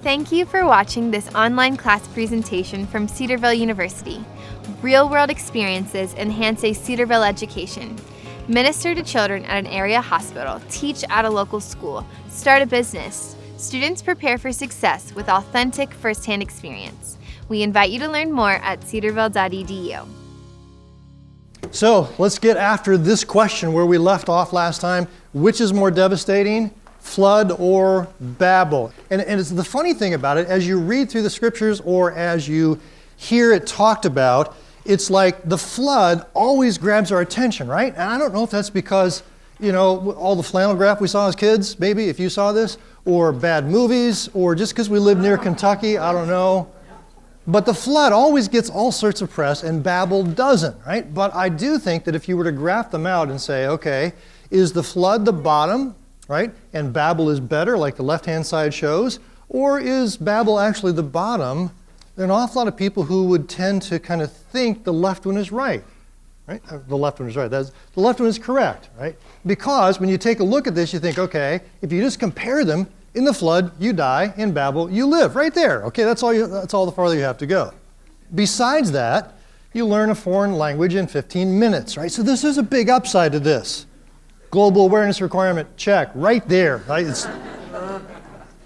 Thank you for watching this online class presentation from Cedarville University. Real-world experiences enhance a Cedarville education. Minister to children at an area hospital, teach at a local school, start a business. Students prepare for success with authentic first-hand experience. We invite you to learn more at cedarville.edu. So let's get after this question where we left off last time. Which is more devastating, flood or Babel? And it's the funny thing about it, as you read through the scriptures or as you hear it talked about, it's like the flood always grabs our attention, right? And I don't know if that's because, all the flannel graph we saw as kids, maybe, if you saw this, or bad movies, or just because we live near Kentucky, I don't know. But the flood always gets all sorts of press and Babel doesn't, right? But I do think that if you were to graph them out and say, okay, is the flood the bottom, right? And Babel is better, like the left-hand side shows? Or is Babel actually the bottom? There are an awful lot of people who would tend to kind of think the left one is right? The left one is right. The left one is correct, right? Because when you take a look at this, you think, okay, if you just compare them, in the flood, you die. In Babel, you live. Right there. Okay, that's all the farther you have to go. Besides that, you learn a foreign language in 15 minutes, right? So this is a big upside to this. Global awareness requirement, check, right there. Right? There's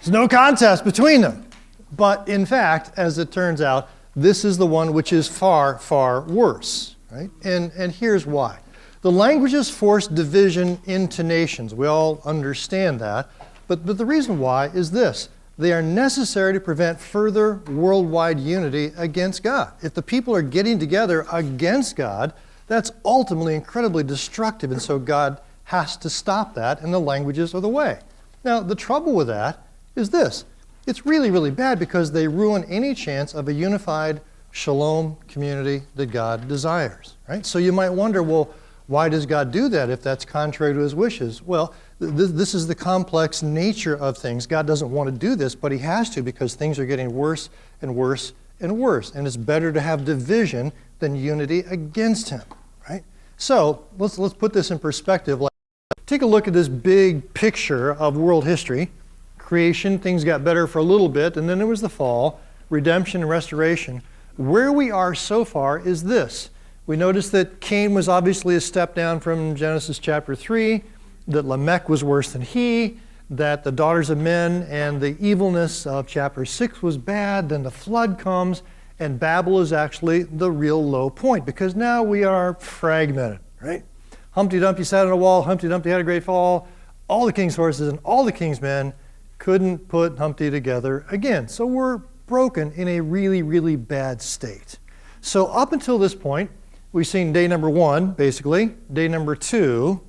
no contest between them. But in fact, as it turns out, this is the one which is far, far worse, right? And here's why. The languages force division into nations. We all understand that. But the reason why is this. They are necessary to prevent further worldwide unity against God. If the people are getting together against God, that's ultimately incredibly destructive. And so God has to stop that, and the languages are the way. Now, the trouble with that is this. It's really, really bad because they ruin any chance of a unified shalom community that God desires, right? So you might wonder, well, why does God do that if that's contrary to his wishes? Well, this is the complex nature of things. God doesn't want to do this, but he has to because things are getting worse and worse and worse. And it's better to have division than unity against him, right? So let's put this in perspective. Take a look at this big picture of world history. Creation, things got better for a little bit, and then there was the fall, redemption and restoration. Where we are so far is this. We notice that Cain was obviously a step down from Genesis chapter 3, that Lamech was worse than he, that the daughters of men and the evilness of chapter 6 was bad, then the flood comes, and Babel is actually the real low point, because now we are fragmented, right? Humpty Dumpty sat on a wall, Humpty Dumpty had a great fall, all the king's horses and all the king's men couldn't put Humpty together again. So we're broken in a really, really bad state. So up until this point, we've seen day number 1, basically, day number 2,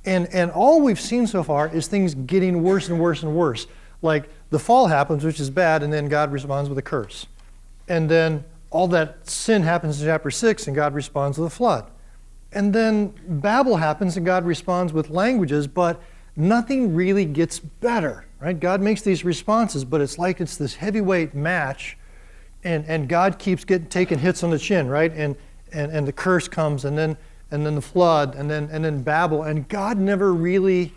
and all we've seen so far is things getting worse and worse and worse. Like the fall happens, which is bad, and then God responds with a curse. And then all that sin happens in chapter 6, and God responds with a flood. And then Babel happens, and God responds with languages, but nothing really gets better, right? God makes these responses, but it's like it's this heavyweight match, and God keeps taking hits on the chin, right? And the curse comes, and then the flood, and then Babel, and God never really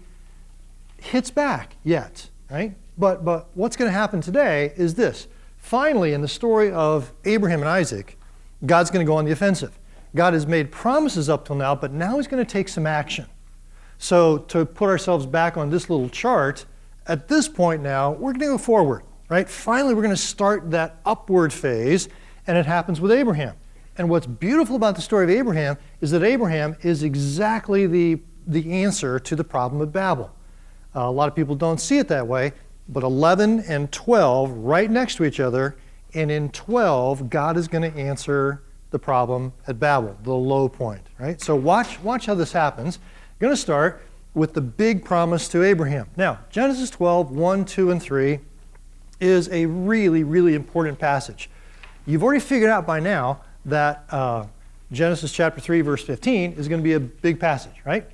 hits back yet, right? But what's going to happen today is this. Finally, in the story of Abraham and Isaac, God's going to go on the offensive. God has made promises up till now, but now he's going to take some action. So to put ourselves back on this little chart, at this point now, we're going to go forward, right? Finally, we're going to start that upward phase, and it happens with Abraham. And what's beautiful about the story of Abraham is that Abraham is exactly the answer to the problem of Babel. A lot of people don't see it that way, but 11 and 12 right next to each other, and in 12, God is going to answer the problem at Babel, the low point, right? So watch how this happens. I'm going to start with the big promise to Abraham. Now, Genesis 12, 1, 2, and 3 is a really, really important passage. You've already figured out by now that Genesis chapter 3, verse 15 is going to be a big passage, right?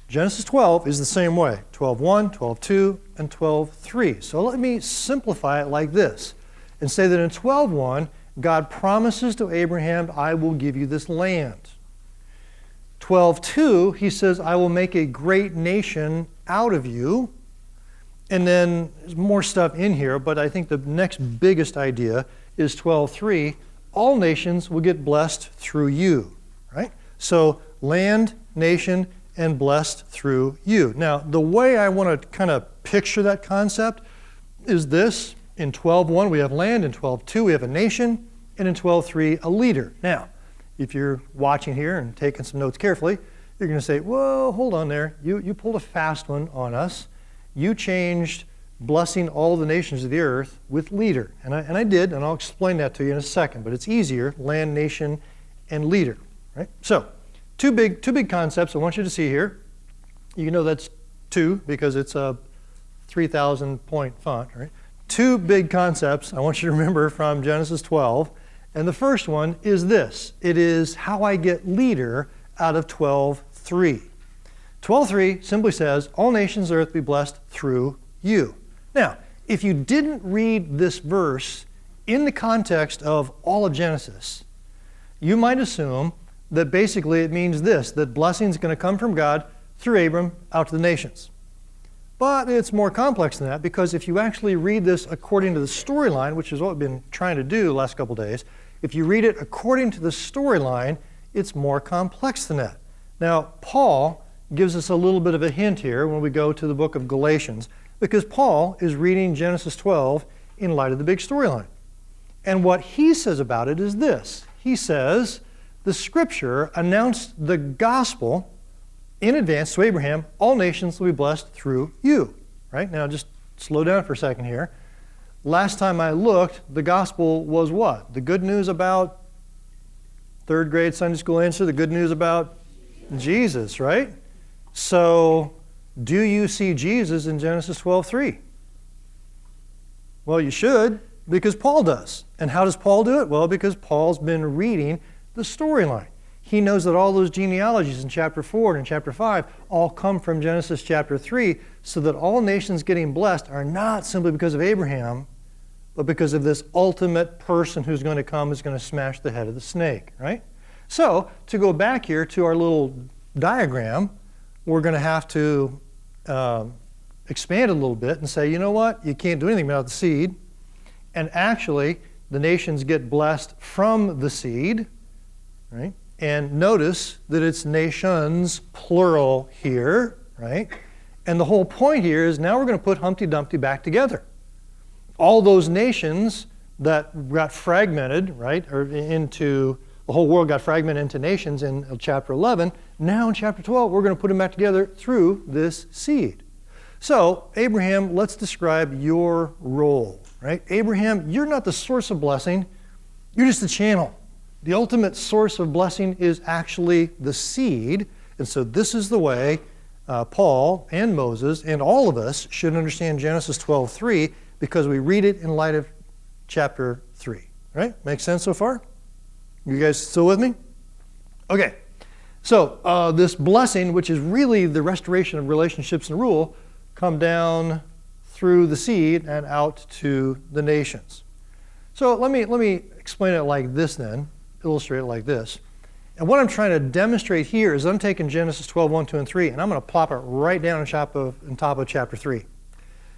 Genesis 12 is the same way, 12:1, 12:2, and 12:3. So let me simplify it like this and say that in 12:1, God promises to Abraham, I will give you this land. 12:2, he says, I will make a great nation out of you. And then there's more stuff in here, but I think the next biggest idea is 12:3. All nations will get blessed through you, right? So land, nation, and blessed through you. Now, the way I want to kind of picture that concept is this. In 12:1, we have land. In 12:2, we have a nation. And in 12:3, a leader. Now, if you're watching here and taking some notes carefully, you're going to say, whoa, hold on there. You pulled a fast one on us. You changed blessing all the nations of the earth with leader. And I did, and I'll explain that to you in a second. But it's easier, land, nation, and leader. Right? So, two big concepts I want you to see here. You know that's 2 because it's a 3,000 point font. Right? 2 big concepts I want you to remember from Genesis 12. And the first one is this. It is how I get leader out of 12:3. 12:3 simply says, all nations of the earth be blessed through you. Now, if you didn't read this verse in the context of all of Genesis, you might assume that basically it means this, that blessing is going to come from God through Abram out to the nations. But it's more complex than that, because if you actually read this according to the storyline, which is what we've been trying to do the last couple days, if you read it according to the storyline, it's more complex than that. Now, Paul gives us a little bit of a hint here when we go to the book of Galatians, because Paul is reading Genesis 12 in light of the big storyline. And what he says about it is this. He says, the scripture announced the gospel in advance to Abraham, all nations will be blessed through you. Right? Now just slow down for a second here. Last time I looked, the gospel was what? The good news about 3rd grade Sunday school answer, the good news about Jesus, right? So, do you see Jesus in Genesis 12:3? Well, you should, because Paul does. And how does Paul do it? Well, because Paul's been reading the storyline. He knows that all those genealogies in chapter 4 and chapter 5 all come from Genesis chapter 3, so that all nations getting blessed are not simply because of Abraham, but because of this ultimate person who's going to come, who's going to smash the head of the snake, right? So, to go back here to our little diagram, we're going to have to expand it a little bit and say, you know what? You can't do anything without the seed. And actually, the nations get blessed from the seed, right? And notice that it's nations, plural here, right? And the whole point here is now we're going to put Humpty Dumpty back together. All those nations that got fragmented, right, or into, the whole world got fragmented into nations in chapter 11, now in chapter 12, we're going to put them back together through this seed. So, Abraham, let's describe your role, right? Abraham, you're not the source of blessing, you're just the channel. The ultimate source of blessing is actually the seed. And so this is the way Paul and Moses and all of us should understand Genesis 12:3, because we read it in light of chapter 3. Right? Make sense so far? You guys still with me? Okay. So this blessing, which is really the restoration of relationships and rule, come down through the seed and out to the nations. So let me explain it like this then. Illustrate it like this. And what I'm trying to demonstrate here is I'm taking Genesis 12:1, 2, and 3, and I'm going to plop it right down on top of chapter 3.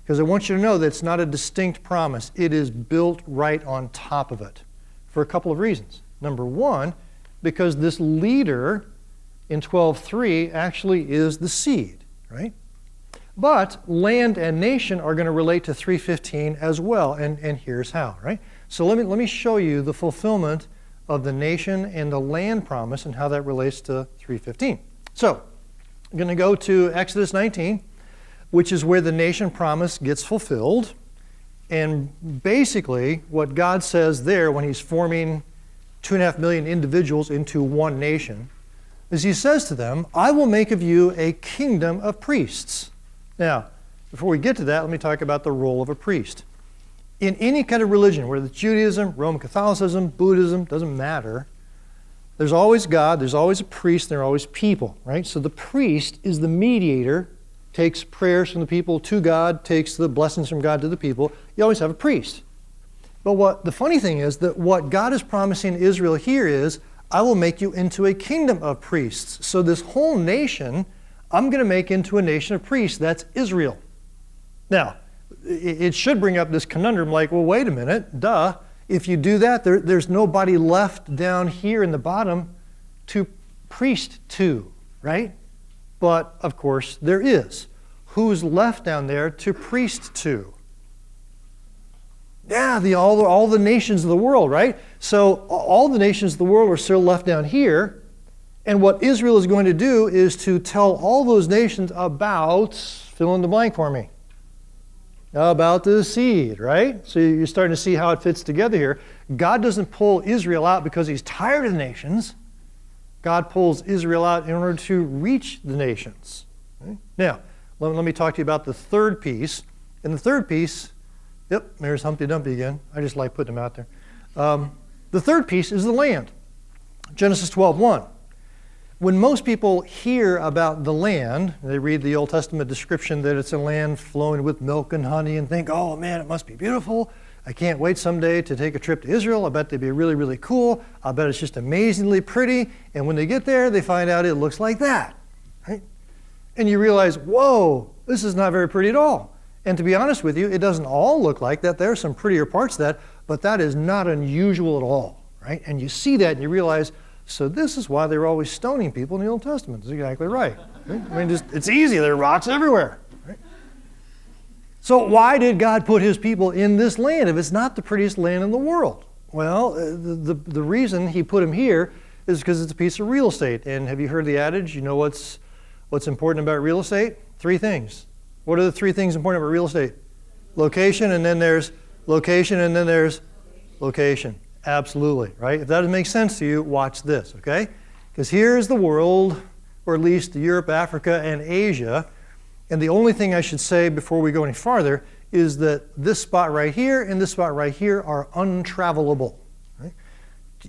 Because I want you to know that it's not a distinct promise. It is built right on top of it for a couple of reasons. Number one, because this leader in 12:3 actually is the seed, right? But land and nation are going to relate to 3:15 as well, and here's how, right? So let me show you the fulfillment of the nation and the land promise and how that relates to 3:15. So, I'm going to go to Exodus 19, which is where the nation promise gets fulfilled. And basically, what God says there when he's forming 2.5 million individuals into one nation is he says to them, I will make of you a kingdom of priests. Now, before we get to that, let me talk about the role of a priest. In any kind of religion, whether it's Judaism, Roman Catholicism, Buddhism, doesn't matter, there's always God, there's always a priest, and there are always people, right? So the priest is the mediator, takes prayers from the people to God, takes the blessings from God to the people. You always have a priest. But the funny thing is that what God is promising Israel here is, I will make you into a kingdom of priests. So this whole nation, I'm going to make into a nation of priests. That's Israel. Now, it should bring up this conundrum like, well, wait a minute, duh. If you do that, there's nobody left down here in the bottom to priest to, right? But, of course, there is. Who's left down there to priest to? Yeah, all the nations of the world, right? So all the nations of the world are still left down here. And what Israel is going to do is to tell all those nations about, fill in the blank for me, about the seed, right? So you're starting to see how it fits together here. God doesn't pull Israel out because he's tired of the nations. God pulls Israel out in order to reach the nations. Right? Now, let me talk to you about the third piece. And the third piece, yep, there's Humpty Dumpty again. I just like putting them out there. The third piece is the land. Genesis 12:1. When most people hear about the land, they read the Old Testament description that it's a land flowing with milk and honey and think, oh man, it must be beautiful. I can't wait someday to take a trip to Israel. I bet they'd be really, really cool. I bet it's just amazingly pretty. And when they get there, they find out it looks like that. Right? And you realize, whoa, this is not very pretty at all. And to be honest with you, it doesn't all look like that. There are some prettier parts of that, but that is not unusual at all. Right? And you see that and you realize, so this is why they were always stoning people in the Old Testament. That's exactly right. Right? I mean, it's easy. There are rocks everywhere. Right? So why did God put his people in this land if it's not the prettiest land in the world? Well, the reason he put them here is because it's a piece of real estate. And have you heard the adage? You know what's important about real estate? 3 things. What are the 3 things important about real estate? Location, and then there's location, and then there's location. Absolutely, right? If that doesn't make sense to you, watch this, okay? Because here's the world, or at least Europe, Africa, and Asia. And the only thing I should say before we go any farther is that this spot right here and this spot right here are untravelable. Right?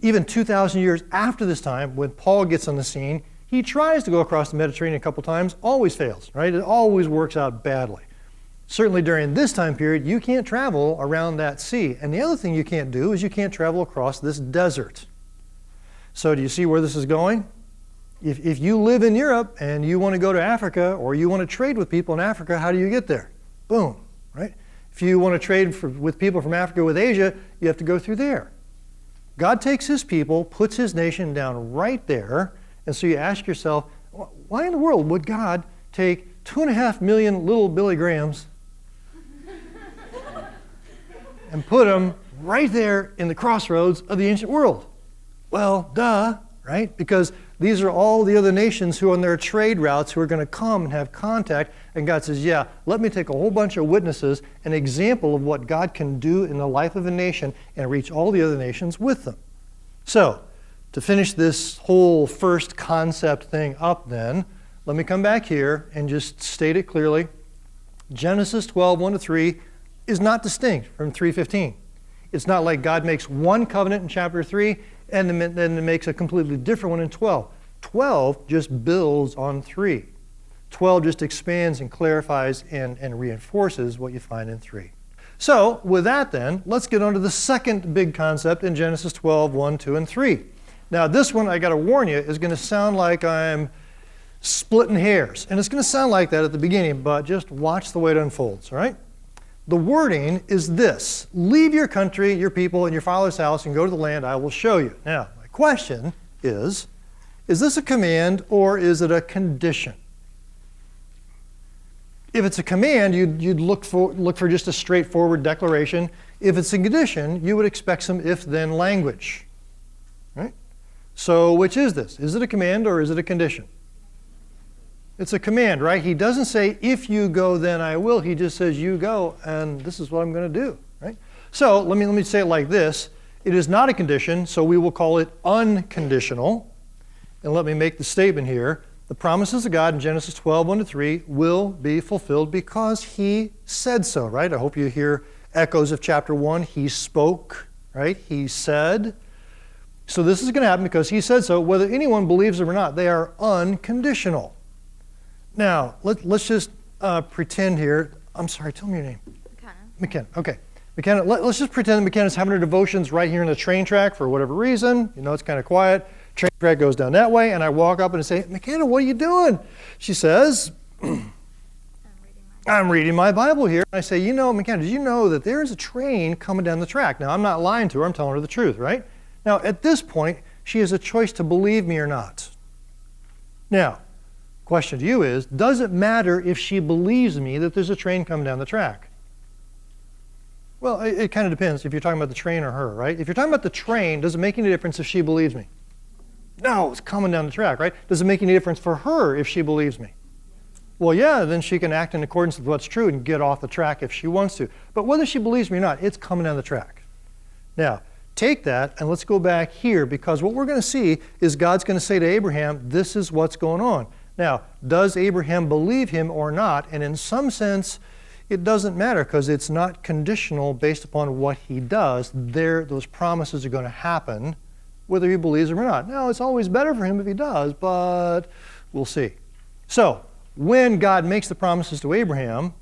Even 2,000 years after this time, when Paul gets on the scene, he tries to go across the Mediterranean a couple times, always fails, right? It always works out badly. Certainly during this time period, you can't travel around that sea. And the other thing you can't do is you can't travel across this desert. So do you see where this is going? If you live in Europe and you want to go to Africa or you want to trade with people in Africa, how do you get there? Boom, right? If you want to trade with people from Africa with Asia, you have to go through there. God takes his people, puts his nation down right there, and so you ask yourself, why in the world would God take 2.5 million little Billy Grahams and put them right there in the crossroads of the ancient world? Well, duh, right? Because these are all the other nations who are on their trade routes who are going to come and have contact. And God says, yeah, let me take a whole bunch of witnesses, an example of what God can do in the life of a nation and reach all the other nations with them. So, to finish this whole first concept thing up then, let me come back here and just state it clearly. Genesis 12:1-3 is not distinct from 3:15. It's not like God makes one covenant in chapter 3 and then makes a completely different one in 12. 12 just builds on 3. 12 just expands and clarifies and reinforces what you find in 3. So with that then, let's get on to the second big concept in Genesis 12:1, 2, and 3. Now this one, I got to warn you, is going to sound like I'm splitting hairs. And it's going to sound like that at the beginning, but just watch the way it unfolds, all right? The wording is this: leave your country, your people, and your father's house and go to the land I will show you. Now, my question is this a command or is it a condition? If it's a command, you'd look for just a straightforward declaration. If it's a condition, you would expect some if-then language, right? So which is this? Is it a command or is it a condition? It's a command, right? He doesn't say, if you go, then I will. He just says, you go, and this is what I'm going to do, right? So let me say it like this. It is not a condition, so we will call it unconditional. And let me make the statement here. The promises of God in Genesis 12:1-3 will be fulfilled because he said so, right? I hope you hear echoes of chapter 1. He spoke, right? He said. So this is going to happen because he said so. Whether anyone believes it or not, they are unconditional. Now, let's just pretend here. I'm sorry, tell me your name. McKenna. Okay. McKenna, let's just pretend that McKenna's having her devotions right here in the train track for whatever reason. You know, it's kind of quiet. Train track goes down that way, and I walk up and say, McKenna, what are you doing? She says, I'm reading my I'm reading my Bible here. I say, McKenna, did you know that there's a train coming down the track? Now, I'm not lying to her. I'm telling her the truth, right? Now, at this point, she has a choice to believe me or not. Now, question to you is, does it matter if she believes me that there's a train coming down the track? Well, it kind of depends if you're talking about the train or her, right? If you're talking about the train, does it make any difference if she believes me? No, it's coming down the track, right? Does it make any difference for her if she believes me? Well, yeah, then she can act in accordance with what's true and get off the track if she wants to. But whether she believes me or not, it's coming down the track. Now, take that and let's go back here, because what we're going to see is God's going to say to Abraham, this is what's going on. Now, does Abraham believe him or not? And in some sense, it doesn't matter, because it's not conditional based upon what he does. Those promises are going to happen whether he believes them or not. Now, it's always better for him if he does, but we'll see. So, when God makes the promises to Abraham,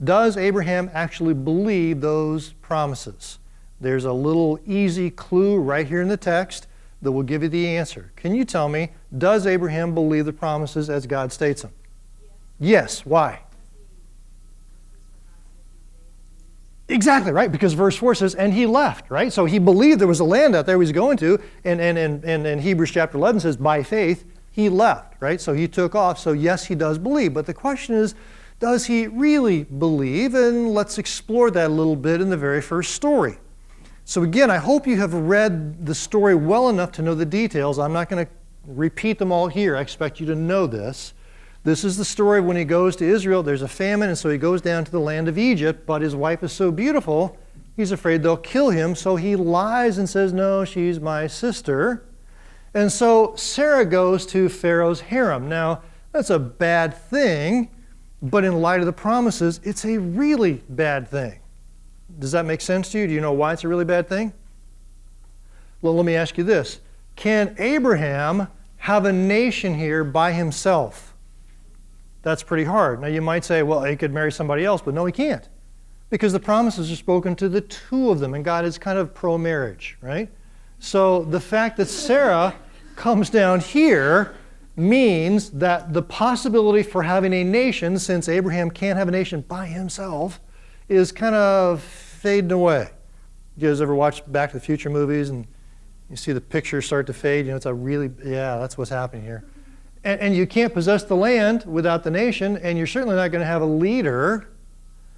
does Abraham actually believe those promises? There's a little easy clue right here in the text that will give you the answer. Can you tell me, does Abraham believe the promises as God states them? Yes. Why? Exactly, right? Because verse 4 says, and he left, right? So he believed there was a land out there he was going to, and Hebrews chapter 11 says, by faith, he left, right? So he took off. So yes, he does believe. But the question is, does he really believe? And let's explore that a little bit in the very first story. So again, I hope you have read the story well enough to know the details. I'm not going to repeat them all here. I expect you to know this. This is the story when he goes to Israel. There's a famine, and so he goes down to the land of Egypt, but his wife is so beautiful, he's afraid they'll kill him, so he lies and says, no, she's my sister. And so Sarah goes to Pharaoh's harem. Now, that's a bad thing, but in light of the promises, it's a really bad thing. Does that make sense to you? Do you know why it's a really bad thing? Well, let me ask you this. Can Abraham have a nation here by himself? That's pretty hard. Now, you might say, well, he could marry somebody else, but no, he can't. Because the promises are spoken to the two of them, and God is kind of pro-marriage, right? So the fact that Sarah comes down here means that the possibility for having a nation, since Abraham can't have a nation by himself, is kind of fading away. You guys ever watch Back to the Future movies and you see the pictures start to fade? It's that's what's happening here. And you can't possess the land without the nation, and you're certainly not going to have a leader.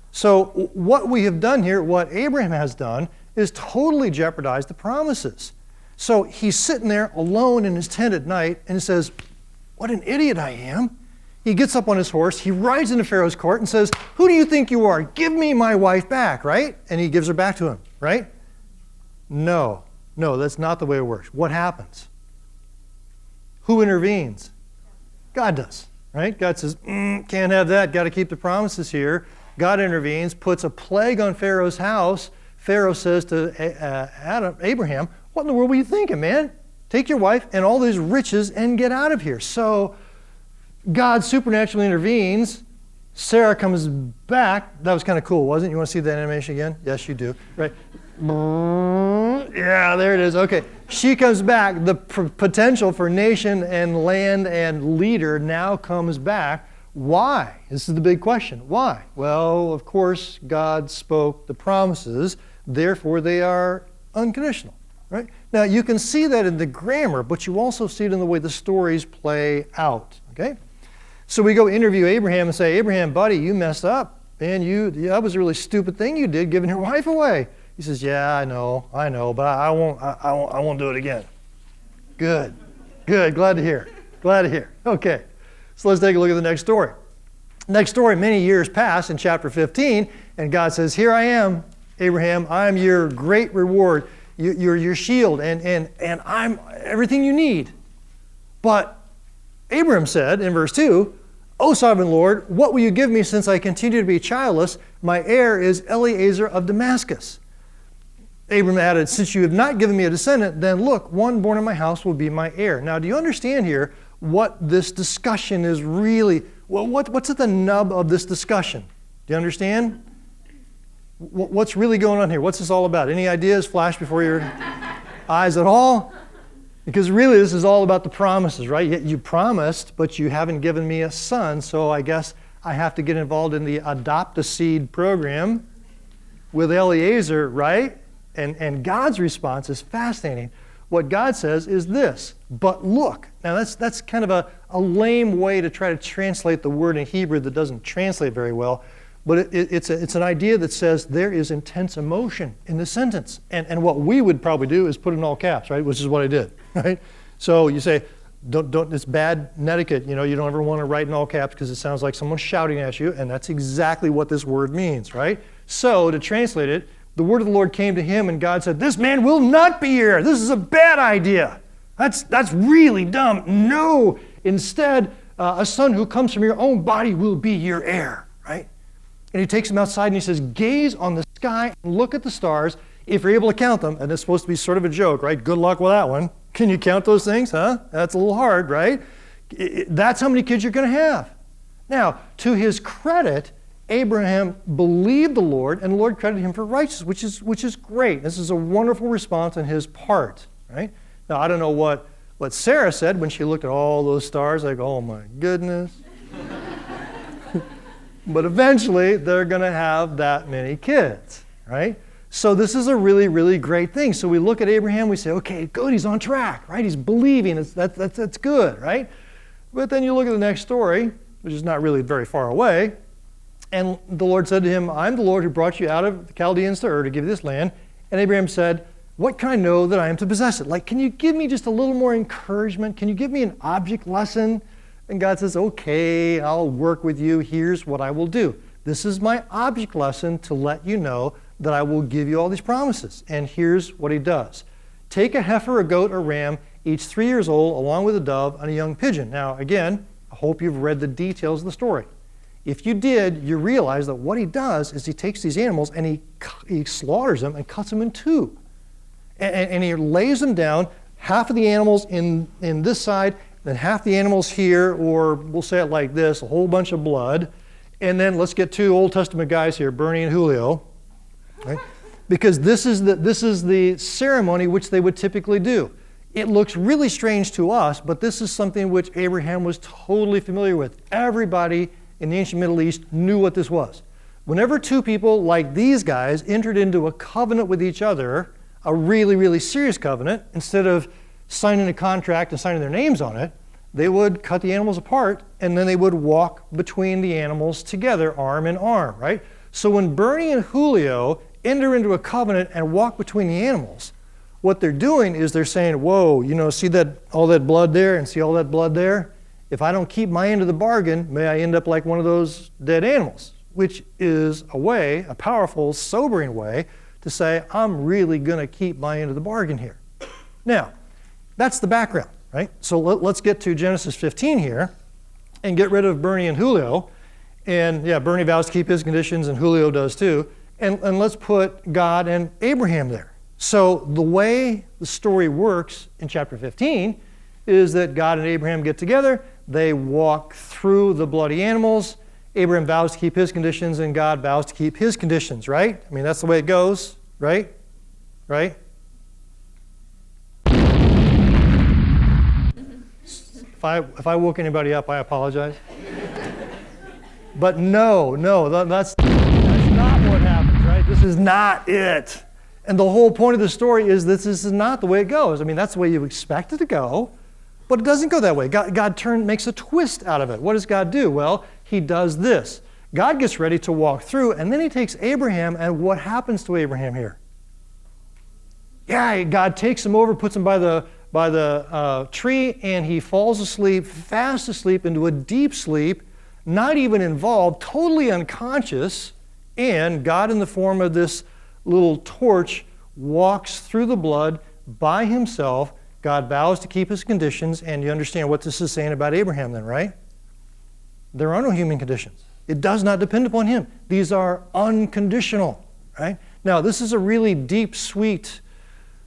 So what we have done here, what Abraham has done, is totally jeopardize the promises. So he's sitting there alone in his tent at night, and he says, what an idiot I am. He gets up on his horse, he rides into Pharaoh's court and says, who do you think you are? Give me my wife back, right? And he gives her back to him, right? No, that's not the way it works. What happens? Who intervenes? God does, right? God says, can't have that, got to keep the promises here. God intervenes, puts a plague on Pharaoh's house. Pharaoh says to Abraham, what in the world were you thinking, man? Take your wife and all these riches and get out of here. So God supernaturally intervenes. Sarah comes back. That was kind of cool, wasn't it? You want to see that animation again? Yes, you do. Right? Yeah, there it is. Okay. She comes back. The potential for nation and land and leader now comes back. Why? This is the big question. Why? Well, of course, God spoke the promises. Therefore, they are unconditional. Right? Now, you can see that in the grammar, but you also see it in the way the stories play out. Okay? So we go interview Abraham and say, Abraham, buddy, you messed up. Man, that was a really stupid thing you did, giving your wife away. He says, yeah, I know, but I won't do it again. Good. Glad to hear. Okay. So let's take a look at the next story. Next story, many years pass in chapter 15, and God says, here I am, Abraham, I'm your great reward. You're your shield, and I'm everything you need. But Abraham said in verse 2, O sovereign Lord, what will you give me since I continue to be childless? My heir is Eliezer of Damascus. Abraham added, since you have not given me a descendant, then look, one born in my house will be my heir. Now, do you understand here what this discussion is really? Well, what's at the nub of this discussion? Do you understand? What's really going on here? What's this all about? Any ideas flash before your eyes at all? Because really this is all about the promises, right? You promised, but you haven't given me a son, so I guess I have to get involved in the Adopt-a-Seed program with Eliezer, right? And God's response is fascinating. What God says is this, but look. Now that's kind of a lame way to try to translate the word in Hebrew that doesn't translate very well, but it's an idea that says there is intense emotion in the sentence. And what we would probably do is put it in all caps, right? Which is what I did, right? So you say, don't it's bad etiquette, you don't ever want to write in all caps because it sounds like someone's shouting at you, and that's exactly what this word means, right? So to translate it, the word of the Lord came to him, and God said, this man will not be heir. This is a bad idea. That's really dumb. No, instead, a son who comes from your own body will be your heir, right? And he takes him outside and he says, gaze on the sky and look at the stars if you're able to count them. And it's supposed to be sort of a joke, right? Good luck with that one. Can you count those things, huh? That's a little hard, right? That's how many kids you're going to have. Now, to his credit, Abraham believed the Lord, and the Lord credited him for righteousness, which is great. This is a wonderful response on his part, right? Now, I don't know what Sarah said when she looked at all those stars, like, oh my goodness. But eventually, they're going to have that many kids, right? So this is a really, really great thing. So we look at Abraham, we say, okay, good, he's on track, right? He's believing, that's good, right? But then you look at the next story, which is not really very far away, and the Lord said to him, I'm the Lord who brought you out of the Chaldeans to Ur to give you this land. And Abraham said, what can I know that I am to possess it? Like, can you give me just a little more encouragement? Can you give me an object lesson? And God says, okay, I'll work with you. Here's what I will do. This is my object lesson to let you know that I will give you all these promises. And here's what he does. Take a heifer, a goat, a ram, each 3 years old, along with a dove and a young pigeon. Now, again, I hope you've read the details of the story. If you did, you realize that what he does is he takes these animals and he slaughters them and cuts them in two. And he lays them down, half of the animals in this side, then half the animals here, or we'll say it like this, a whole bunch of blood. And then let's get two Old Testament guys here, Bernie and Julio, right? Because this is the ceremony which they would typically do. It looks really strange to us, but this is something which Abraham was totally familiar with. Everybody in the ancient Middle East knew what this was. Whenever two people like these guys entered into a covenant with each other, a really, really serious covenant, instead of signing a contract and signing their names on it, they would cut the animals apart and then they would walk between the animals together, arm in arm, right? So when Bernie and Julio enter into a covenant and walk between the animals, what they're doing is they're saying, whoa, see all that blood there and see all that blood there? If I don't keep my end of the bargain, may I end up like one of those dead animals, which is a powerful, sobering way to say, I'm really going to keep my end of the bargain here. Now, that's the background, right? So let's get to Genesis 15 here and get rid of Bernie and Julio. And yeah, Bernie vows to keep his conditions and Julio does too. And let's put God and Abraham there. So the way the story works in chapter 15 is that God and Abraham get together. They walk through the bloody animals. Abraham vows to keep his conditions, and God vows to keep his conditions, right? I mean, that's the way it goes, right? Right? If I woke anybody up, I apologize. But no, that's not what happens, right? This is not it. And the whole point of the story is this is not the way it goes. I mean, that's the way you expect it to go. But it doesn't go that way. God makes a twist out of it. What does God do? Well, he does this. God gets ready to walk through, and then he takes Abraham, and what happens to Abraham here? Yeah, God takes him over, puts him by the tree, and he falls asleep, fast asleep, into a deep sleep, not even involved, totally unconscious, and God, in the form of this little torch, walks through the blood by himself. God vows to keep his conditions, and you understand what this is saying about Abraham then, right? There are no human conditions. It does not depend upon him. These are unconditional, right? Now, this is a really deep, sweet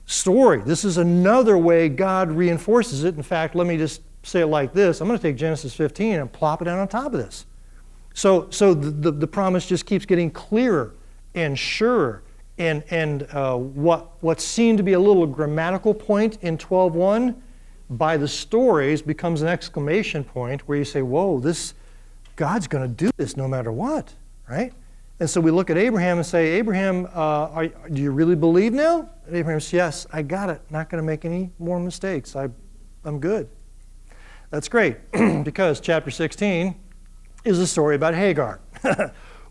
story. This is another way God reinforces it. In fact, let me just say it like this. I'm going to take Genesis 15 and plop it down on top of this. So the promise just keeps getting clearer and surer. And what seemed to be a little grammatical point in 12:1 by the stories becomes an exclamation point where you say, whoa, this God's going to do this no matter what, right? And so we look at Abraham and say, Abraham, do you really believe now? And Abraham says, yes, I got it. Not going to make any more mistakes. I'm good. That's great, because chapter 16 is a story about Hagar,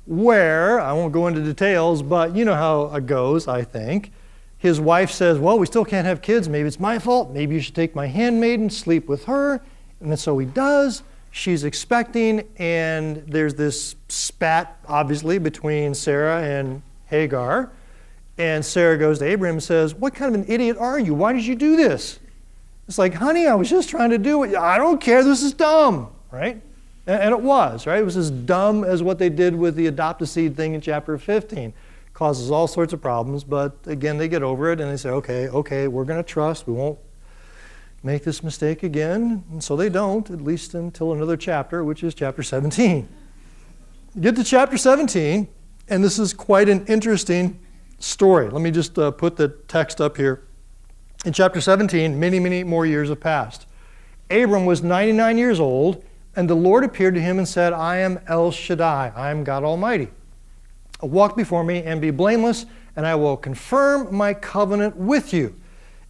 where, I won't go into details, but you know how it goes, I think. His wife says, well, we still can't have kids. Maybe it's my fault. Maybe you should take my handmaiden, sleep with her. And then so he does. She's expecting, and there's this spat, obviously, between Sarah and Hagar. And Sarah goes to Abraham and says, what kind of an idiot are you? Why did you do this? It's like, honey, I was just trying to do it. I don't care. This is dumb, right? And it was, right? It was as dumb as what they did with the adopt-a-seed thing in chapter 15. Causes all sorts of problems, but again, they get over it and they say, okay, we're going to trust. We won't make this mistake again. And so they don't, at least until another chapter, which is chapter 17. Get to chapter 17, and this is quite an interesting story. Let me just put the text up here. In chapter 17, many, many more years have passed. Abram was 99 years old, and the Lord appeared to him and said, I am El Shaddai, I am God Almighty. Walk before me and be blameless, and I will confirm my covenant with you.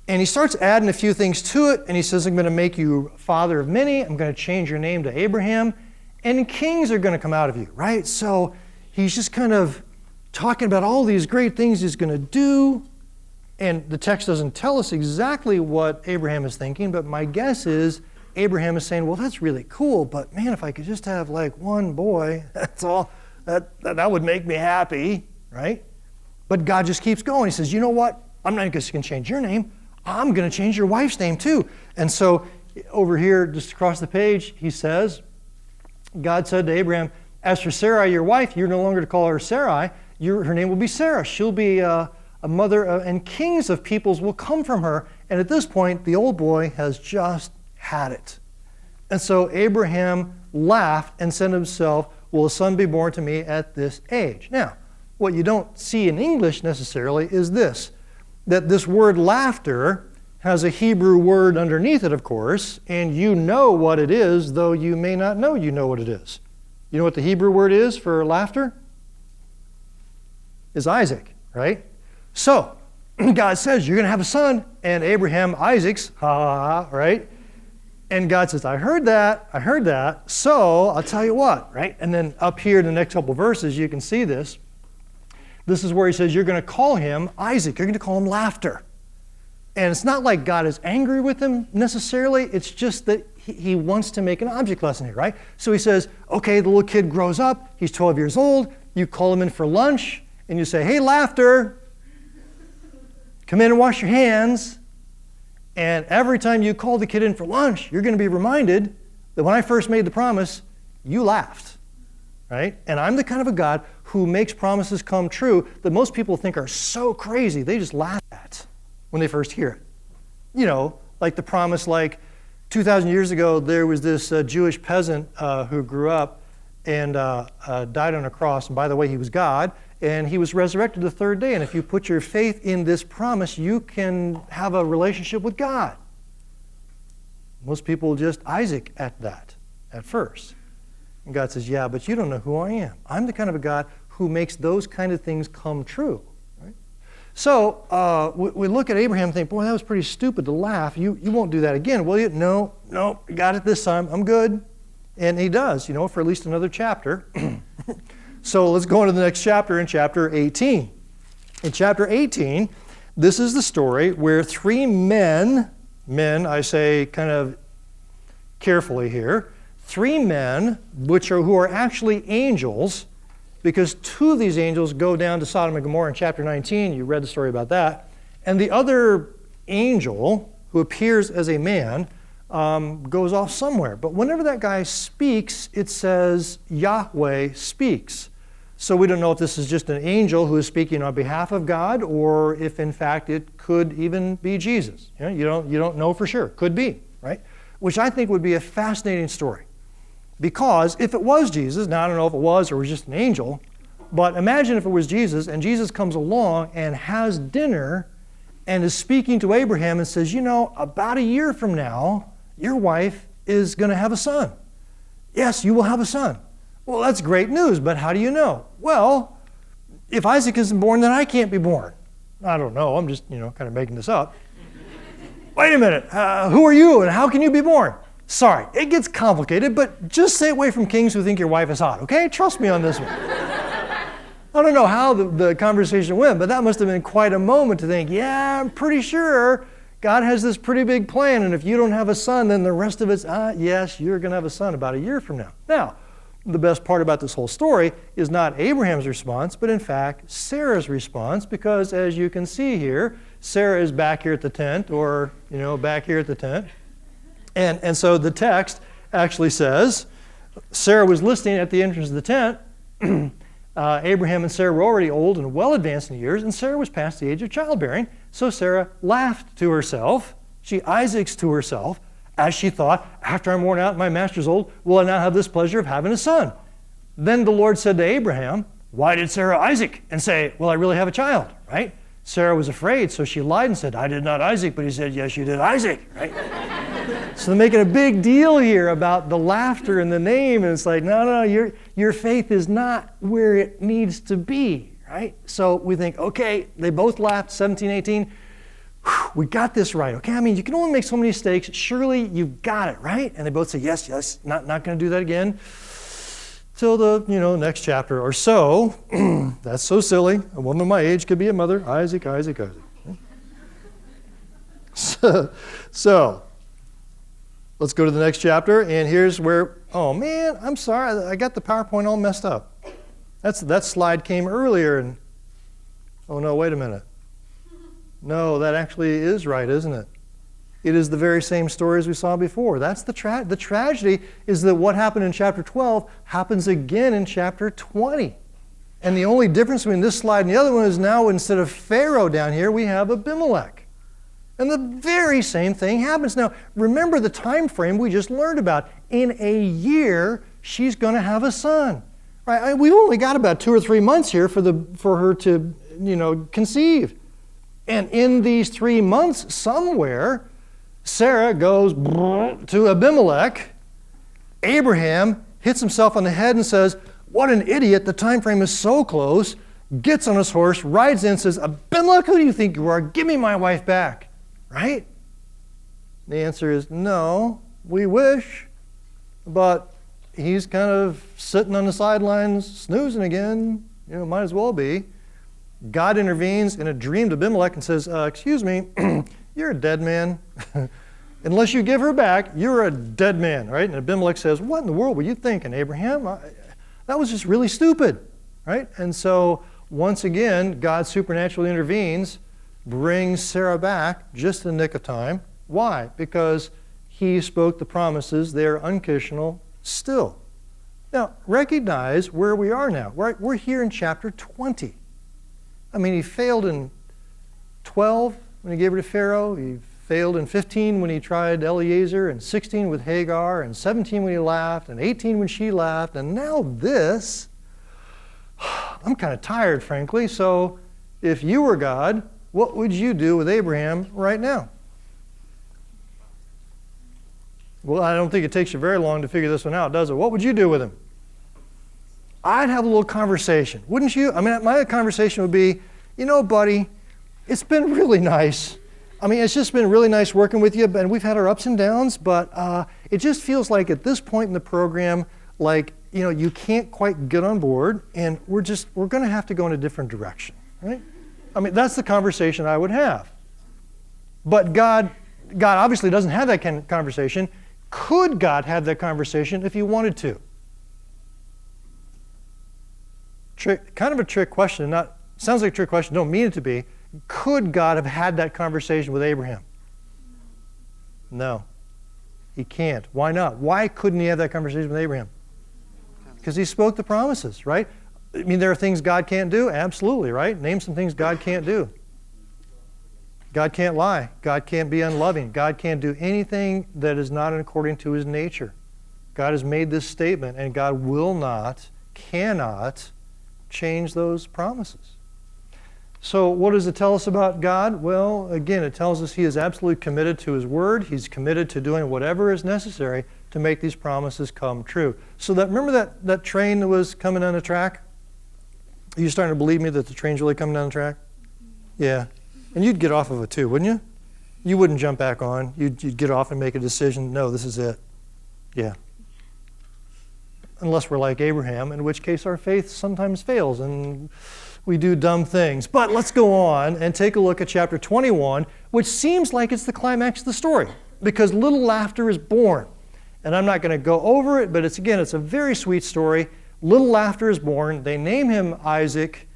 And he starts adding a few things to it, and he says, I'm going to make you father of many. I'm going to change your name to Abraham, and kings are going to come out of you, right? So he's just kind of talking about all these great things he's going to do, and the text doesn't tell us exactly what Abraham is thinking, but my guess is Abraham is saying, well, that's really cool, but man, if I could just have like one boy, that's all. That would make me happy, right? But God just keeps going. He says, you know what? I'm not just going to change your name. I'm going to change your wife's name too. And so over here, just across the page, he says, God said to Abraham, as for Sarai, your wife, you're no longer to call her Sarai. Her name will be Sarah. She'll be a mother, and kings of peoples will come from her. And at this point, the old boy has just had it. And so Abraham laughed and said to himself, will a son be born to me at this age? Now, what you don't see in English necessarily is this, that this word laughter has a Hebrew word underneath it, of course, and you know what it is, though you may not know you know what it is. You know what the Hebrew word is for laughter? Is Isaac, right? So, God says, you're going to have a son, and Abraham, Isaac's, right? And God says, I heard that, so I'll tell you what, right? And then up here in the next couple verses, you can see this. This is where he says, you're going to call him Isaac. You're going to call him laughter. And it's not like God is angry with him necessarily. It's just that he wants to make an object lesson here, right? So he says, okay, the little kid grows up. He's 12 years old. You call him in for lunch, and you say, hey, laughter, come in and wash your hands. And every time you call the kid in for lunch, you're going to be reminded that when I first made the promise, you laughed, right? And I'm the kind of a God who makes promises come true that most people think are so crazy, they just laugh at when they first hear it. You know, like the promise, like 2,000 years ago, there was this Jewish peasant who grew up and died on a cross. And by the way, he was God. And he was resurrected the third day. And if you put your faith in this promise, you can have a relationship with God. Most people just Isaac at that at first. And God says, yeah, but you don't know who I am. I'm the kind of a God who makes those kind of things come true. Right? So we look at Abraham and think, boy, that was pretty stupid to laugh. You won't do that again, will you? No, got it this time. I'm good. And he does, for at least another chapter. So let's go on to the next chapter, in chapter 18. In chapter 18, this is the story where three men, I say kind of carefully here, three men who are actually angels, because two of these angels go down to Sodom and Gomorrah in chapter 19. You read the story about that. And the other angel, who appears as a man, goes off somewhere. But whenever that guy speaks, it says Yahweh speaks. So we don't know if this is just an angel who is speaking on behalf of God, or if in fact it could even be Jesus. You don't know for sure. Could be, right? Which I think would be a fascinating story. Because if it was Jesus, now I don't know if it was or was just an angel, but imagine if it was Jesus and Jesus comes along and has dinner and is speaking to Abraham and says, about a year from now, your wife is going to have a son. Yes, you will have a son. Well, that's great news, but how do you know? Well, if Isaac isn't born, then I can't be born. I don't know. I'm just, kind of making this up. Wait a minute. Who are you and how can you be born? Sorry, it gets complicated, but just stay away from kings who think your wife is hot, okay? Trust me on this one. I don't know how the conversation went, but that must have been quite a moment to think, yeah, I'm pretty sure God has this pretty big plan, and if you don't have a son, then the rest of it's, yes, you're going to have a son about a year from now. Now, the best part about this whole story is not Abraham's response, but in fact, Sarah's response, because as you can see here, Sarah is back here at the tent, or, back here at the tent. And so the text actually says, Sarah was listening at the entrance of the tent. Abraham and Sarah were already old and well advanced in years, and Sarah was past the age of childbearing. So Sarah laughed to herself. She Isaacs to herself, as she thought, after I'm worn out and my master's old, will I now have this pleasure of having a son? Then the Lord said to Abraham, why did Sarah Isaac? And say, will I really have a child, right? Sarah was afraid, so she lied and said, I did not Isaac, but he said, yes, you did Isaac, right? So they're making a big deal here about the laughter and the name, and it's like, no, your faith is not where it needs to be, right? So we think, okay, they both laughed, 17, 18, we got this right, okay? I mean, you can only make so many mistakes. Surely you've got it, right? And they both say, yes, not going to do that again. Till the, next chapter or so. That's so silly. A woman my age could be a mother. Isaac. So, let's go to the next chapter. And here's where, oh man, I'm sorry. I got the PowerPoint all messed up. That slide came earlier. And oh no, wait a minute. No, that actually is right, isn't it? It is the very same story as we saw before. That's the tragedy is that what happened in chapter 12 happens again in chapter 20. And the only difference between this slide and the other one is now instead of Pharaoh down here, we have Abimelech. And the very same thing happens. Now, remember the time frame we just learned about. In a year, she's going to have a son. Right? We've only got about 2 or 3 months here for her to, conceive. And in these 3 months, somewhere, Sarah goes to Abimelech. Abraham hits himself on the head and says, what an idiot, the time frame is so close, gets on his horse, rides in and says, Abimelech, who do you think you are? Give me my wife back, right? The answer is no, we wish, but he's kind of sitting on the sidelines, snoozing again, might as well be. God intervenes in a dream to Abimelech and says, excuse me, you're a dead man. Unless you give her back, you're a dead man, right? And Abimelech says, what in the world were you thinking, Abraham? That was just really stupid, right? And so once again, God supernaturally intervenes, brings Sarah back just in the nick of time. Why? Because he spoke the promises. They are unconditional still. Now, recognize where we are now. We're here in chapter 20. I mean, he failed in 12 when he gave her to Pharaoh. He failed in 15 when he tried Eliezer, and 16 with Hagar, and 17 when he laughed, and 18 when she laughed, and now this. I'm kind of tired, frankly, so if you were God, what would you do with Abraham right now? Well, I don't think it takes you very long to figure this one out, does it? What would you do with him? I'd have a little conversation, wouldn't you? I mean, my conversation would be, buddy, it's been really nice. I mean, it's just been really nice working with you, and we've had our ups and downs, but it just feels like at this point in the program, you can't quite get on board, and we're going to have to go in a different direction, right? I mean, that's the conversation I would have. But God obviously doesn't have that kind of conversation. Could God have that conversation if he wanted to? Kind of a trick question. Sounds like a trick question. Don't mean it to be. Could God have had that conversation with Abraham? No. He can't. Why not? Why couldn't he have that conversation with Abraham? Because he spoke the promises, right? I mean, there are things God can't do? Absolutely, right? Name some things God can't do. God can't lie. God can't be unloving. God can't do anything that is not according to his nature. God has made this statement, and God will not, cannot change those promises. So what does it tell us about God? Well, again, it tells us he is absolutely committed to his word. He's committed to doing whatever is necessary to make these promises come true. So remember that train that was coming down the track? Are you starting to believe me that the train's really coming down the track? Yeah. And you'd get off of it too, wouldn't you? You wouldn't jump back on. You'd get off and make a decision. No, this is it. Yeah. Unless we're like Abraham, in which case our faith sometimes fails and we do dumb things. But let's go on and take a look at chapter 21, which seems like it's the climax of the story, because little laughter is born. And I'm not going to go over it, but it's a very sweet story. Little laughter is born. They name him Isaac,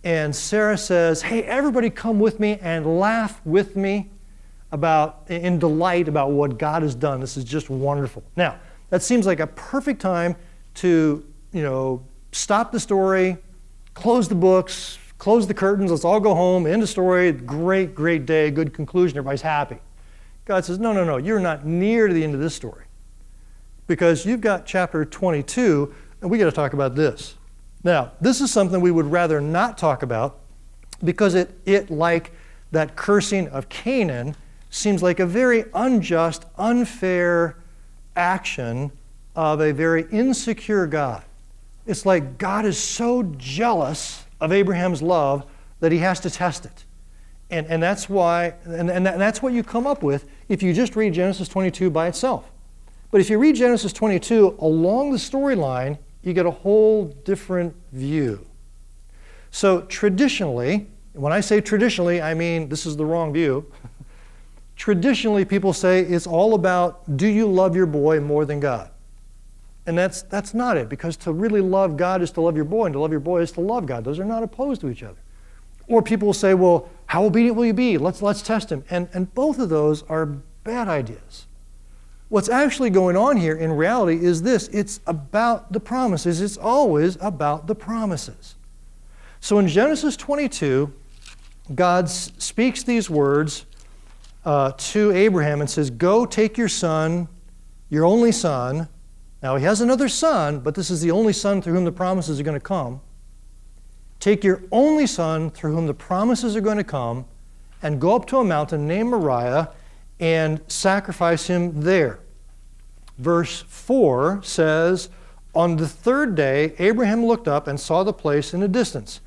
and Sarah says, hey, everybody come with me and laugh with me in delight about what God has done. This is just wonderful. Now, that seems like a perfect time to, stop the story, close the books, close the curtains, let's all go home, end of story, great, great day, good conclusion, everybody's happy. God says, no, you're not near to the end of this story. Because you've got chapter 22, and we got to talk about this. Now, this is something we would rather not talk about, because it like that cursing of Canaan, seems like a very unjust, unfair action of a very insecure God. It's like God is so jealous of Abraham's love that he has to test it. And that's why, and that's what you come up with if you just read Genesis 22 by itself. But if you read Genesis 22 along the storyline, you get a whole different view. So traditionally, when I say traditionally, I mean this is the wrong view. Traditionally, people say it's all about, do you love your boy more than God? And that's not it, because to really love God is to love your boy, and to love your boy is to love God. Those are not opposed to each other. Or people will say, well, how obedient will you be? Let's test him. And both of those are bad ideas. What's actually going on here in reality is this. It's about the promises. It's always about the promises. So in Genesis 22, God speaks these words to Abraham and says, go take your son, your only son. Now he has another son, but this is the only son through whom the promises are going to come. Take your only son through whom the promises are going to come and go up to a mountain named Moriah and sacrifice him there. Verse 4 says, on the third day, Abraham looked up and saw the place in the distance.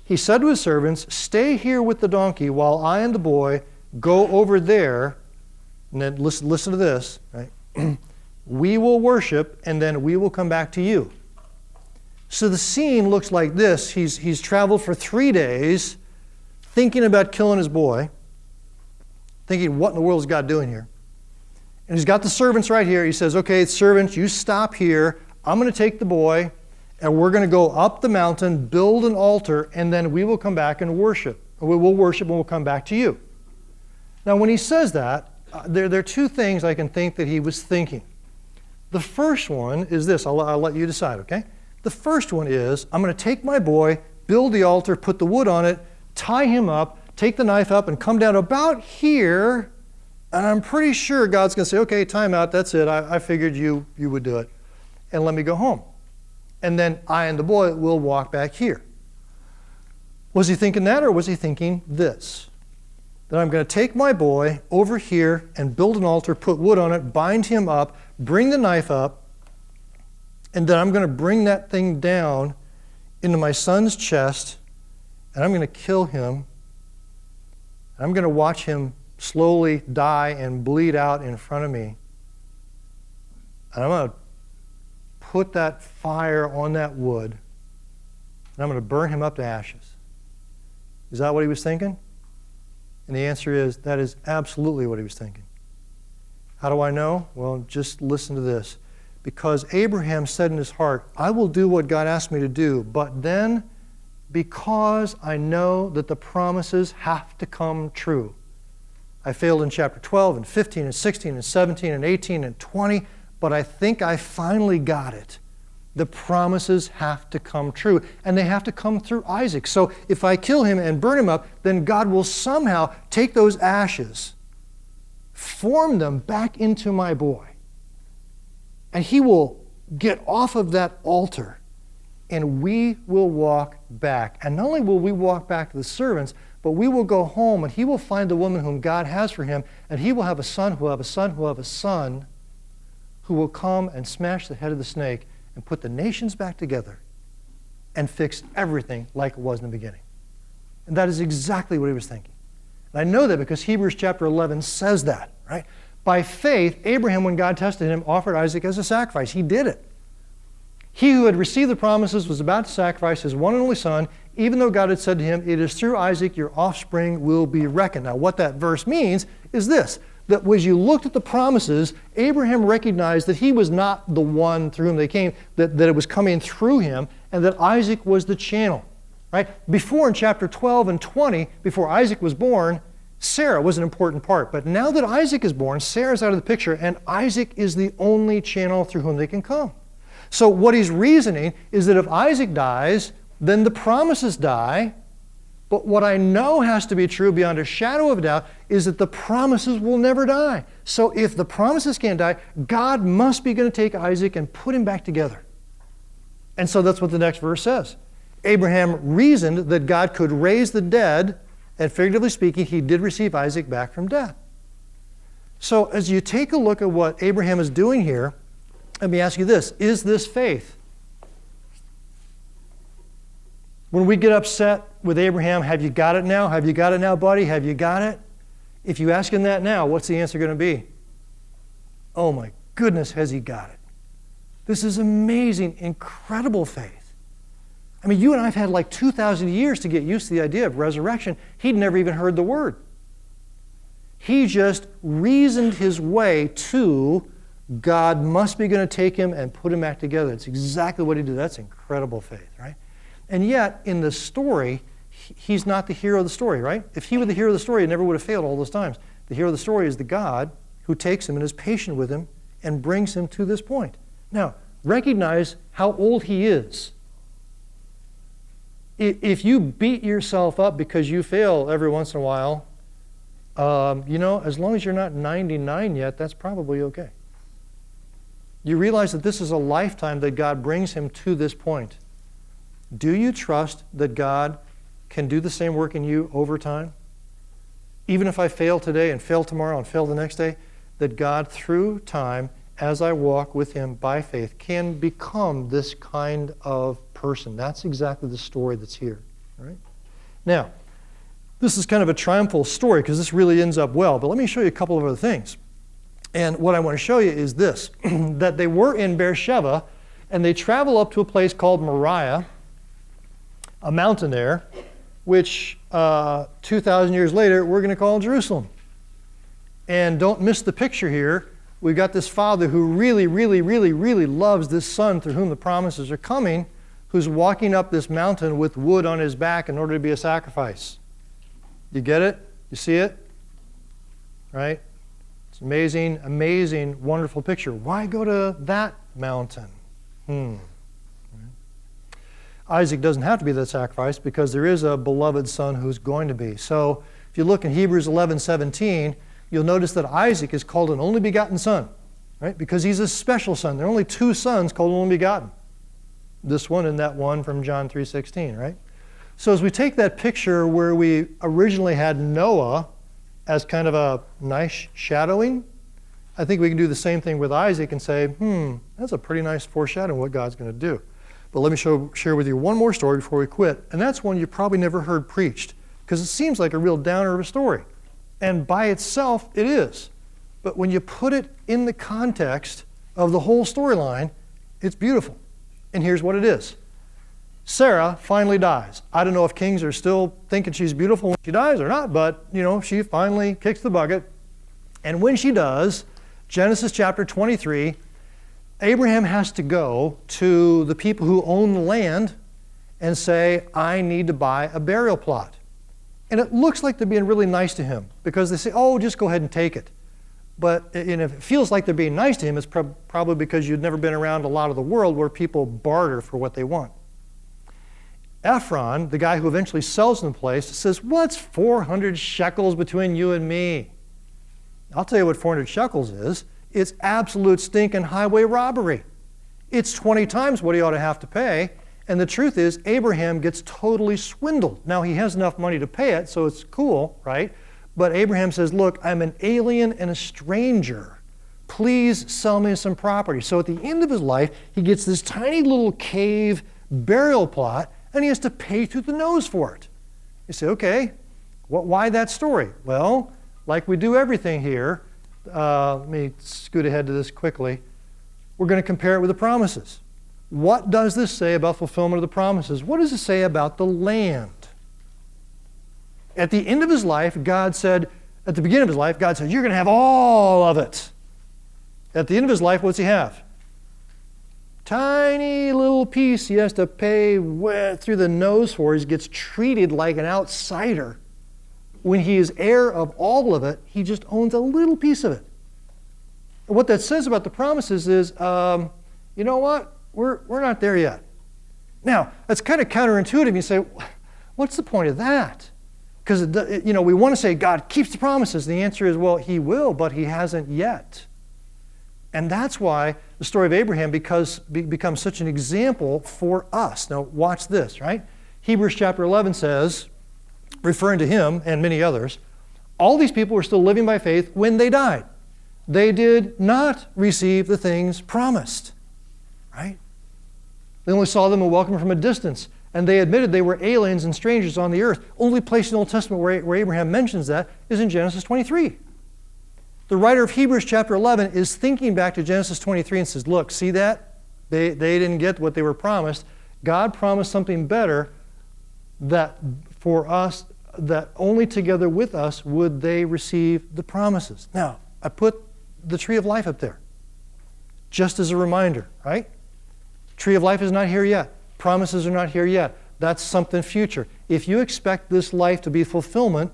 He said to his servants, stay here with the donkey while I and the boy go over there. And then listen to this, right? We will worship, and then we will come back to you. So the scene looks like this. He's traveled for 3 days thinking about killing his boy, thinking, what in the world is God doing here? And he's got the servants right here. He says, okay, servants, you stop here. I'm going to take the boy, and we're going to go up the mountain, build an altar, and then we will come back and worship. We will worship, and we'll come back to you. Now, when he says that, there are two things I can think that he was thinking. The first one is this. I'll let you decide, okay? The first one is, I'm going to take my boy, build the altar, put the wood on it, tie him up, take the knife up, and come down about here, and I'm pretty sure God's going to say, okay, time out, that's it. I figured you would do it. And let me go home. And then I and the boy will walk back here. Was he thinking that, or was he thinking this? That I'm going to take my boy over here and build an altar, put wood on it, bind him up, bring the knife up, and then I'm going to bring that thing down into my son's chest, and I'm going to kill him. I'm going to watch him slowly die and bleed out in front of me. And I'm going to put that fire on that wood, and I'm going to burn him up to ashes. Is that what he was thinking? And the answer is, that is absolutely what he was thinking. How do I know? Well, just listen to this. Because Abraham said in his heart, I will do what God asked me to do, but then because I know that the promises have to come true. I failed in chapter 12 and 15 and 16 and 17 and 18 and 20, but I think I finally got it. The promises have to come true, and they have to come through Isaac. So if I kill him and burn him up, then God will somehow take those ashes, form them back into my boy, and he will get off of that altar, and we will walk back. And not only will we walk back to the servants, but we will go home, and he will find the woman whom God has for him, and he will have a son who will have a son who will have a son who will come and smash the head of the snake and put the nations back together and fix everything like it was in the beginning. And that is exactly what he was thinking. And I know that because Hebrews chapter 11 says that, right? By faith, Abraham, when God tested him, offered Isaac as a sacrifice. He did it. He who had received the promises was about to sacrifice his one and only son, even though God had said to him, "It is through Isaac your offspring will be reckoned." Now, what that verse means is this, that as you looked at the promises, Abraham recognized that he was not the one through whom they came, that it was coming through him, and that Isaac was the channel. Right? Before, in chapter 12 and 20, before Isaac was born, Sarah was an important part. But now that Isaac is born, Sarah's out of the picture, and Isaac is the only channel through whom they can come. So what he's reasoning is that if Isaac dies, then the promises die. But what I know has to be true beyond a shadow of a doubt is that the promises will never die. So if the promises can't die, God must be going to take Isaac and put him back together. And so that's what the next verse says. Abraham reasoned that God could raise the dead, and figuratively speaking, he did receive Isaac back from death. So as you take a look at what Abraham is doing here, let me ask you this: is this faith? When we get upset with Abraham, have you got it now? Have you got it now, buddy? Have you got it? If you ask him that now, what's the answer going to be? Oh my goodness, has he got it? This is amazing, incredible faith. I mean, you and I have had like 2,000 years to get used to the idea of resurrection. He'd never even heard the word. He just reasoned his way to God must be going to take him and put him back together. It's exactly what he did. That's incredible faith, right? And yet, in the story, he's not the hero of the story, right? If he were the hero of the story, he never would have failed all those times. The hero of the story is the God who takes him and is patient with him and brings him to this point. Now, recognize how old he is. If you beat yourself up because you fail every once in a while, as long as you're not 99 yet, that's probably okay. You realize that this is a lifetime that God brings him to this point. Do you trust that God can do the same work in you over time? Even if I fail today and fail tomorrow and fail the next day, that God, through time, as I walk with him by faith, can become this kind of person. That's exactly the story that's here. Right? Now, this is kind of a triumphal story because this really ends up well, but let me show you a couple of other things. And what I want to show you is this, that they were in Beersheba, and they travel up to a place called Moriah, a mountain there, which 2,000 years later we're going to call Jerusalem. And don't miss the picture here. We've got this father who really, really, really, really loves this son through whom the promises are coming, who's walking up this mountain with wood on his back in order to be a sacrifice. You get it? You see it? Right? It's amazing, amazing, wonderful picture. Why go to that mountain? Isaac doesn't have to be that sacrifice because there is a beloved son who's going to be. So if you look in Hebrews 11:17, you'll notice that Isaac is called an only begotten son, right? Because he's a special son. There are only two sons called only begotten. This one and that one from John 3:16, right? So as we take that picture where we originally had Noah as kind of a nice shadowing, I think we can do the same thing with Isaac and say, that's a pretty nice foreshadowing of what God's going to do. But let me share with you one more story before we quit, and that's one you probably never heard preached because it seems like a real downer of a story. And by itself, it is. But when you put it in the context of the whole storyline, it's beautiful. And here's what it is. Sarah finally dies. I don't know if kings are still thinking she's beautiful when she dies or not, but, she finally kicks the bucket. And when she does, Genesis chapter 23, Abraham has to go to the people who own the land and say, I need to buy a burial plot. And it looks like they're being really nice to him because they say, just go ahead and take it. But if it feels like they're being nice to him, it's probably because you've never been around a lot of the world where people barter for what they want. Ephron, the guy who eventually sells them the place, says, what's 400 shekels between you and me? I'll tell you what 400 shekels is. It's absolute stinking highway robbery. It's 20 times what he ought to have to pay. And the truth is, Abraham gets totally swindled. Now, he has enough money to pay it, so it's cool, right? But Abraham says, look, I'm an alien and a stranger. please sell me some property. So at the end of his life, he gets this tiny little cave burial plot, and he has to pay through the nose for it. You say, okay, why that story? Well, like we do everything here, let me scoot ahead to this quickly. We're going to compare it with the promises. What does this say about fulfillment of the promises? What does it say about the land? At the end of his life, God said, at the beginning of his life, God said, you're going to have all of it. At the end of his life, what's he have? Tiny little piece he has to pay through the nose for. He gets treated like an outsider. When he is heir of all of it, he just owns a little piece of it. And what that says about the promises is, you know what? We're not there yet. Now, that's kind of counterintuitive. You say, what's the point of that? Because we want to say God keeps the promises. The answer is, well, he will, but he hasn't yet. And that's why the story of Abraham becomes such an example for us. Now, watch this, right? Hebrews chapter 11 says, referring to him and many others, all these people were still living by faith when they died. They did not receive the things promised, right? They only saw them and welcomed them from a distance. And they admitted they were aliens and strangers on the earth. Only place in the Old Testament where Abraham mentions that is in Genesis 23. The writer of Hebrews chapter 11 is thinking back to Genesis 23 and says, look, see that? They didn't get what they were promised. God promised something better that for us, that only together with us would they receive the promises. Now, I put the tree of life up there just as a reminder, right? Tree of life is not here yet. Promises are not here yet. That's something future. If you expect this life to be fulfillment,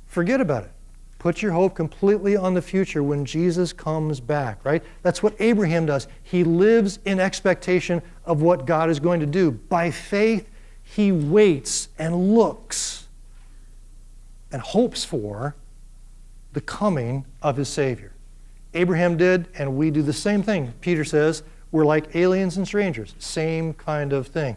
forget about it. Put your hope completely on the future when Jesus comes back, right? That's what Abraham does. He lives in expectation of what God is going to do. By faith, he waits and looks and hopes for the coming of his Savior. Abraham did, and we do the same thing. Peter says, we're like aliens and strangers. Same kind of thing.